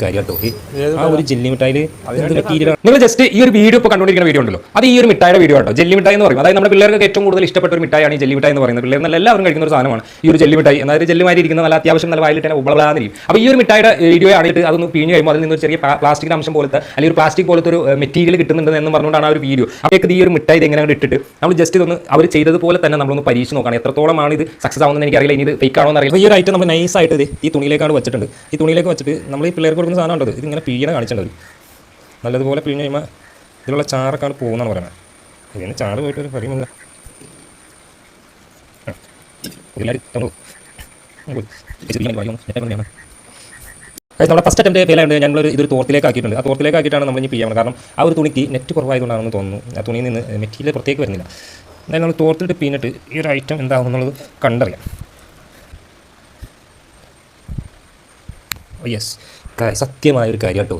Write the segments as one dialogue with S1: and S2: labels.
S1: കാര്യട്ടോ ആ ഒരു ജെല്ലി മിഠായിൽ നിങ്ങൾ ജസ്റ്റ് ഈ ഒരു വീഡിയോ ഇപ്പോൾ കണ്ടുകൊണ്ടിരിക്കുന്ന വീഡിയോ ഉണ്ടല്ലോ, അത് ഈ ഒരു മിഠായിയുടെ വീഡിയോ ആട്ടോ. ജെല്ലി മിഠായി എന്ന് പറയും, അതായത് നമ്മുടെ പിള്ളേർക്ക് ഏറ്റവും കൂടുതൽ ഇഷ്ടപ്പെട്ട ഒരു മിഠായിയാണ് ഈ ജെല്ലി മിഠായി എന്ന് പറയുന്നത്. പിള്ളേർ നല്ല എല്ലാവരും കഴിക്കുന്ന ഒരു സാധനമാണ് ഈ ഒരു ജെല്ലി മിഠായി. അതായത് ജെല്ലുമാരി ഇരിക്കുന്ന നല്ല അത്യാവശ്യം നല്ല വയലിട്ട് തന്നെ ഉള്ളതാന്നിരിക്കും. അപ്പോൾ ഈ ഒരു മിഠായിയുടെ വീഡിയോ ആയിട്ട് അതൊന്ന് പിഴിഞ്ഞ് കഴിയുമ്പോൾ അതിൽ നിന്ന് ഒരു ചെറിയ പ്ലാസ്റ്റിക് അംശം പോലത്തെ അല്ലെങ്കിൽ ഒരു പ്ലാസ്റ്റിക് പോലത്തെ ഒരു മെറ്റീരിയൽ കിട്ടുന്നുണ്ട് എന്ന് പറഞ്ഞുകൊണ്ടാണ് ആ ഒരു വീഡിയോ. അപ്പോൾ ഈ ഒരു മിഠായി ഇത് എങ്ങനെ ഇട്ടിട്ട് നമ്മൾ ജസ്റ്റ് ഇതൊന്ന് അവർ ചെയ്തതുപോലെ തന്നെ നമ്മളൊന്ന് പരീക്ഷിച്ച് നോക്കണം. എത്രത്തോളമാണ് ഇത് സക്സസ് ആവുന്നത് എനിക്കറിയില്ല, ഇനി ഇത് ഫേക്ക് ആണോ എന്നറിയില്ല. ഈ ഒരു ഐറ്റം നമ്മൾ നൈസായിട്ട് ഈ തുണിയിലേക്കാണ് വെച്ചിട്ടുണ്ട്. ഈ തുണിയിലേക്ക് വെച്ചിട്ട് നമ്മൾ ഈ പിള്ളേർക്ക് കൊടുക്കുന്ന സാധനം ഉണ്ടത് ഇതിങ്ങനെ പിഴിയണ കാണിച്ചിട്ടുണ്ട്. നല്ലതുപോലെ പിഴിഞ്ഞ് കഴിയുമ്പോൾ ഇതിലുള്ള ചാറൊക്കെയാണ് പോകുന്നതാണ് പറയുന്നത്. ഇതിന് ചാറ് പോയിട്ട് ഒരു പറയുന്നില്ല. നമ്മുടെ ഫസ്റ്റ് അറ്റംപ്റ്റ് ഫെയിലായിട്ട് ഞങ്ങളൊരു ഇതൊരു തോർത്തിലേക്ക് ആക്കിയിട്ടുണ്ട്. ആ തോർത്തിലേക്ക് ആക്കിയിട്ടാണ് നമ്മൾ ഇനി ചെയ്യാൻ. കാരണം ആ ഒരു തുണിക്ക് നെറ്റ് കുറവായതുകൊണ്ടാണെന്ന് തോന്നുന്നു. ആ തുണിയിൽ നിന്ന് മെറ്റീരിയൽ പ്രത്യേകം വരുന്നില്ല. എന്തായാലും നമ്മൾ തോർത്തിട്ട് പിന്നിട്ട് ഈ ഒരു ഐറ്റം എന്താകും എന്നുള്ളത് കണ്ടറിയാം. യെസ്, സത്യമായൊരു കാര്യം കേട്ടോ.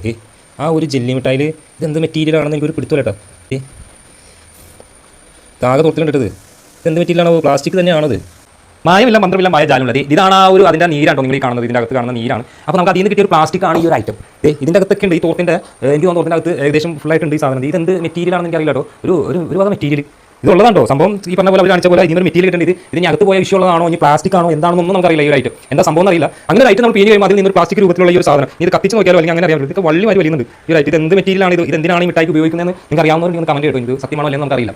S1: ആ ഒരു ജെല്ലി മിഠായിൽ ഇതെന്ത് മെറ്റീരിയലാണെന്ന് എനിക്കൊരു പിടുത്തം കേട്ടോ. താഴെ തോർത്തിലിട്ടത് ഇതെന്ത് മെറ്റീരിയലാണോ? പ്ലാസ്റ്റിക് തന്നെയാണത്. മായമില്ല, മന്ത്രമില്ല, മായജാലമുള്ളത്. ഇതാണ് ആ ഒരു അതിൻ്റെ നീരാണോ നിങ്ങൾ ഈ കാണുന്നത്. ഇതിൻ്റെ അകത്ത് കാണുന്ന നീരാണ്. അപ്പോൾ നമുക്ക് അതിൽ നിന്ന് കിട്ടിയ ഒരു പ്ലാസ്റ്റിക് ആണ് ഈ ഒരു ഐറ്റം. ഇതിൻ്റെ അകത്തൊക്കെ ഉണ്ട്. ഈ തോർത്തിൻ്റെ എനിക്ക് തോന്നുന്നു തോർത്തിൻ്റെ അകത്ത് ഏകദേശം ഫുള്ളായിട്ടുണ്ട് ഈ സാധനം. ഇതെന്ത് മെറ്റീരിയലാണെന്ന് എനിക്കറിയില്ല കേട്ടോ. ഒരു വക മെറ്റീരിയൽ ഇതുള്ളതാണ്ടോ സംഭവം. ഈ പറഞ്ഞ പോലെ അവർ കാണിച്ച പോലെ ഇതിനൊരു മെറ്റീരിയൽ കിട്ടുന്നത് ഇതിന് അകത്ത് പോയ വിഷയമുള്ളതാണോ ഇനി പ്ലാസ്റ്റിക് ആണോ എന്താണെന്നൊന്നും നമുക്കറിയില്ല. ഈ ഒരു ഐറ്റം എന്താ സംഭവം അറിയില്ല. അങ്ങനെ ഒരു ഐറ്റം നമ്മൾ പിഴിഞ്ഞ് കഴിയുമ്പോൾ അതിൽ നിന്നൊരു പ്ലാസ്റ്റിക് രൂപത്തിലുള്ള ഈ ഒരു സാധനം ഇത് കത്തിച്ച് നോക്കിയാലോ അല്ലെങ്കിൽ അങ്ങനെ അറിയാം. ഇതൊക്കെ വള്ളി മാറി വലിയുന്നുണ്ട് ഈ ഒരു ഐറ്റം. ഇത് എന്ത് മെറ്റീരിയലാണ് ഇത് എന്തിനാണ് ഈ മിഠായിക്ക് ഉപയോഗിക്കുന്നതെന്ന് നിങ്ങൾക്ക് അറിയാവുന്നവർ നിങ്ങൾ കമൻറ്റ് കേട്ടോ. ഇത് സത്യമാണോ അല്ലെങ്കിൽ നമുക്കറിയില്ല.